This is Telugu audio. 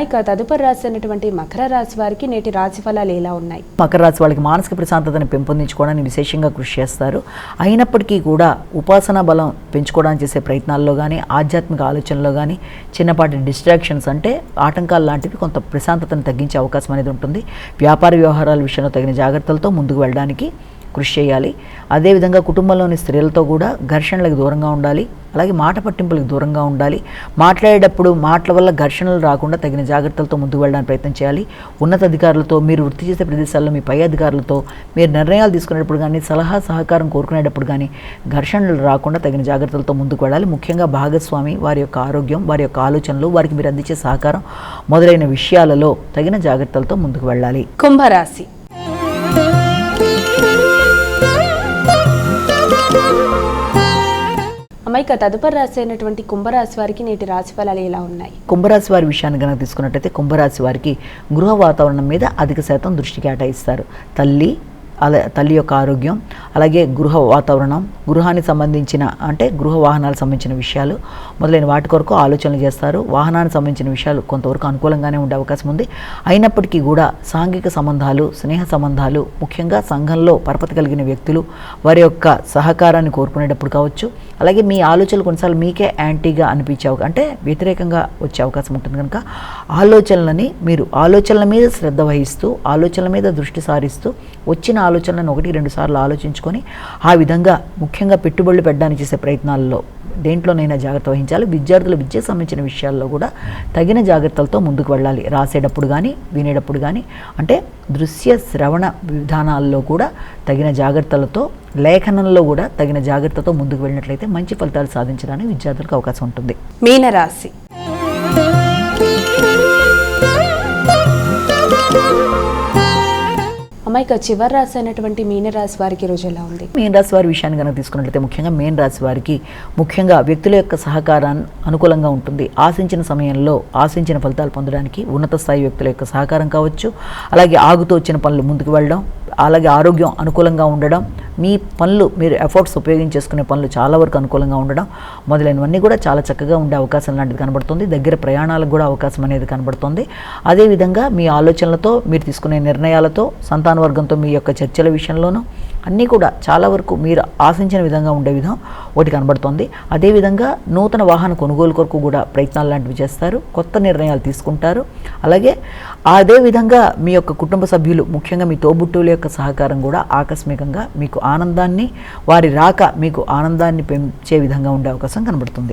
అమ్మాయిక తదుపరి రాశి అయినటువంటి మకర రాశి వారికి నేటి రాశి ఫలాలు ఎలా ఉన్నాయి? మకర రాశి వాళ్ళకి మానసిక ప్రశాంతతను పెంపొందించుకోవడానికి విశేషంగా కృషి చేస్తారు. అయినప్పటికీ కూడా ఉపాసనా బలం పెంచుకోవడానికి చేసే ప్రయత్నాల్లో కానీ, ఆధ్యాత్మిక ఆలోచనలో కానీ చిన్నపాటి డిస్ట్రాక్షన్స్ అంటే ఆటంకాలు లాంటివి కొంత ప్రశాంతతను తగ్గించే అవకాశం అనేది ఉంటుంది. వ్యాపార వ్యవహారాల విషయంలో తగిన జాగ్రత్తలతో ముందుకు వెళ్ళడానికి కృషి చేయాలి. అదేవిధంగా కుటుంబంలోని స్త్రీలతో కూడా ఘర్షణలకు దూరంగా ఉండాలి. అలాగే మాట పట్టింపులకు దూరంగా ఉండాలి. మాట్లాడేటప్పుడు మాటల వల్ల ఘర్షణలు రాకుండా తగిన జాగ్రత్తలతో ముందుకు వెళ్ళడానికి ప్రయత్నం చేయాలి. ఉన్నతాధికారులతో, మీరు వృత్తి చేసే ప్రదేశాల్లో మీ పై అధికారులతో మీరు నిర్ణయాలు తీసుకునేటప్పుడు కానీ, సలహా సహకారం కోరుకునేటప్పుడు కానీ ఘర్షణలు రాకుండా తగిన జాగ్రత్తలతో ముందుకు వెళ్ళాలి. ముఖ్యంగా భాగస్వామి, వారి యొక్క ఆరోగ్యం, వారి యొక్క ఆలోచనలు, వారికి మీరు అందించే సహకారం మొదలైన విషయాలలో తగిన జాగ్రత్తలతో ముందుకు వెళ్ళాలి. కుంభరాశి. అమ్మాయిక తదుపరి రాశి అయినటువంటి కుంభరాశి వారికి నేటి రాశి ఫలాలు ఎలా ఉన్నాయి? కుంభరాశి వారి విషయాన్ని కనుక తీసుకున్నట్టయితే కుంభరాశి వారికి గృహ వాతావరణం మీద అధిక శాతం దృష్టి కేటాయిస్తారు. తల్లి యొక్క ఆరోగ్యం, అలాగే గృహ వాతావరణం, గృహానికి సంబంధించిన అంటే గృహ వాహనాలకు సంబంధించిన విషయాలు మొదలైన వాటి కొరకు ఆలోచనలు చేస్తారు. వాహనానికి సంబంధించిన విషయాలు కొంతవరకు అనుకూలంగానే ఉండే అవకాశం ఉంది. అయినప్పటికీ కూడా సాంఘిక సంబంధాలు, స్నేహ సంబంధాలు, ముఖ్యంగా సంఘంలో పరపతి కలిగిన వ్యక్తులు వారి యొక్క సహకారాన్ని కోరుకునేటప్పుడు కావచ్చు, అలాగే మీ ఆలోచనలు కొన్నిసార్లు మీకే యాంటీగా అనిపించే అంటే వ్యతిరేకంగా వచ్చే అవకాశం ఉంటుంది. కనుక మీరు ఆలోచనల మీద శ్రద్ధ వహిస్తూ, ఆలోచనల మీద దృష్టి సారిస్తూ వచ్చిన ఆలోచనలను 1-2 సార్లు ఆలోచించుకొని ఆ విధంగా ముఖ్యంగా పెట్టుబడులు పెట్టడానికి చేసే ప్రయత్నాల్లో దేంట్లోనైనా జాగ్రత్త వహించాలి. విద్యార్థుల విద్యకు సంబంధించిన విషయాల్లో కూడా తగిన జాగ్రత్తలతో ముందుకు వెళ్ళాలి. రాసేటప్పుడు కానీ, వినేటప్పుడు కానీ అంటే దృశ్య శ్రవణ విధానాల్లో కూడా తగిన జాగ్రత్తలతో, లేఖనంలో కూడా తగిన జాగ్రత్తతో ముందుకు వెళ్ళినట్లయితే మంచి ఫలితాలు సాధించడానికి విద్యార్థులకు అవకాశం ఉంటుంది. మీనరాశి. అమ్మాయిక చివరి రాశి అయినటువంటి మీనరాశి వారికి రోజు ఎలా ఉంది? మీనరాశి వారి విషయాన్ని కనుక తీసుకున్నట్లయితే ముఖ్యంగా మీనరాశి వారికి ముఖ్యంగా వ్యక్తుల యొక్క సహకారాన్ని అనుకూలంగా ఉంటుంది. ఆశించిన సమయంలో ఆశించిన ఫలితాలు పొందడానికి ఉన్నత స్థాయి వ్యక్తుల యొక్క సహకారం కావచ్చు, అలాగే ఆగుతూ వచ్చిన పనులు ముందుకు వెళ్ళడం, అలాగే ఆరోగ్యం అనుకూలంగా ఉండడం, మీ పనులు మీరు ఎఫర్ట్స్ ఉపయోగించేసుకునే పనులు చాలా వరకు అనుకూలంగా ఉండడం మొదలైనవన్నీ కూడా చాలా చక్కగా ఉండే అవకాశం లాంటిది కనబడుతుంది. దగ్గర ప్రయాణాలకు కూడా అవకాశం అనేది కనబడుతుంది. అదేవిధంగా మీ ఆలోచనలతో, మీరు తీసుకునే నిర్ణయాలతో, సంతాన వర్గంతో మీ యొక్క చర్చల విషయంలోనూ అన్నీ కూడా చాలా వరకు మీరు ఆశించిన విధంగా ఉండే విధం ఒకటి కనబడుతుంది. అదేవిధంగా నూతన వాహన కొనుగోలు కొరకు కూడా ప్రయత్నాలు లాంటివి చేస్తారు. కొత్త నిర్ణయాలు తీసుకుంటారు. అలాగే అదేవిధంగా మీ యొక్క కుటుంబ సభ్యులు, ముఖ్యంగా మీ తోబుట్టువుల యొక్క సహకారం కూడా ఆకస్మికంగా మీకు ఆనందాన్ని, వారి రాక మీకు ఆనందాన్ని పెంచే విధంగా ఉండే అవకాశం కనబడుతుంది.